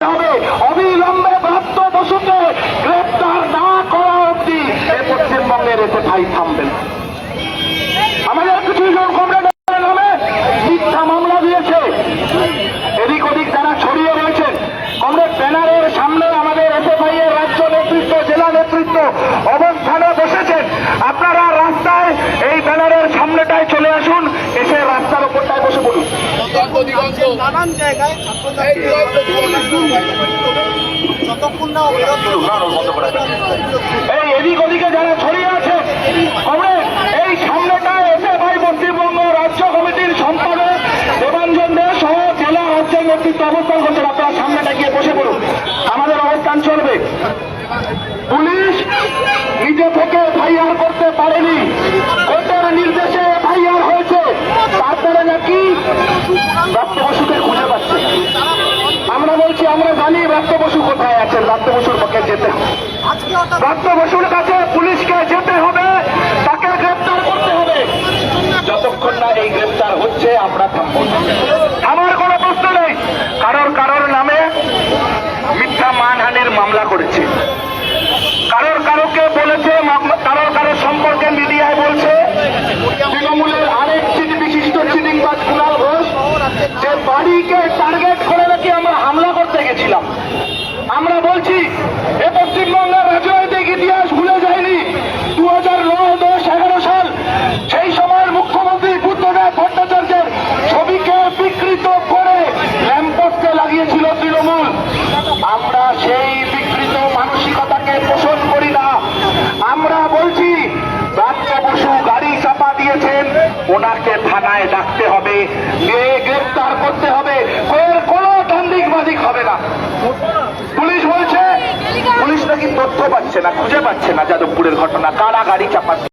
হবে অবিলম্বে ব্রাত্য বসুকে গ্রেপ্তার না করা অবধি পশ্চিমবঙ্গের এসএফআই থামবেন। আমাদের কিছু জন কমরেডের নামে মিথ্যা মামলা দিয়েছে, এদিক ওদিক যারা ছড়িয়ে রয়েছেন। কমরেড ব্যানারের সামনে আমাদের এসএফআই এর রাজ্য নেতৃত্ব, জেলা নেতৃত্ব অবস্থানে বসেছেন। আপনারা রাস্তায় এই ব্যানারের সামনেটায় চলে আসুন, এসে রাস্তার উপরটায় বসে পড়ুন। নানান জায়গায় এই এদিক ওদিকে যারা ছড়িয়ে আছে, কমরেড এই সামনেটায় এসে ভাই পশ্চিমবঙ্গ রাজ্য কমিটির সম্পাদক দেবাঞ্জন দে সহ জেলা রাজ্যের নেতৃত্ব অবস্থান করছেন। আপনারা সামনেটা গিয়ে বসে পড়ুন, আমাদের অবস্থান চলবে। পুলিশ নিজে থেকে এফআইআর করতে পারেনি, কোর্টের নির্দেশে এফআইআর হয়েছে, তারপরে নাকি ব্রাত্য বসুকে খুঁজে পাচ্ছে। আমরা বলছি আমরা জানি ব্রাত্য বসু কোথায় আছেন, ব্রাত্য বসুর পক্ষে যেতে হবে, ব্রাত্য বসুর কাছে পুলিশকে যেতে হবে, তাকে গ্রেপ্তার করতে হবে। যতক্ষণ না এই গ্রেপ্তার হচ্ছে আমরা থামবো। আমার কোনো প্রশ্ন নেই, কারোর নামে মিথ্যা মানহানির মামলা করেছে, কারোকে বলেছে, কারোর সম্পর্কে মিডিয়ায় বলছে তৃণমূলের আরেক বিশিষ্ট চিটিংবাজ কুণাল ঘোষ, যে বাড়িকে টার্গেট করে নাকি আমরা হামলা করতে গেছিলাম। আমরা বলছি এ পশ্চিমবঙ্গের রাজনৈতিক ইতিহাস ভুলে যায়নি। 2009, 10, 11 সাল সেই সময়ের মুখ্যমন্ত্রী বুদ্ধদেব ভট্টাচার্যের ছবিকে বিকৃত করে ল্যাম্পপোস্টে লাগিয়েছিল তৃণমূল। আমরা সেই বিকৃত মানসিকতাকে পোষণ করি না। আমরা বলছি ব্রাত্য বসু গাড়ি চাপা দিয়েছেন, ওনাকে থানায় ডাকতে হবে, গ্রেপ্তার করতে হবে, কোনো দান্দিক বাদিক হবে না। পুলিশ বলছে পুলিশ নাকি তথ্য পাচ্ছে না, খুঁজে পাচ্ছে না যাদবপুরের ঘটনা, কারা গাড়ি চাপা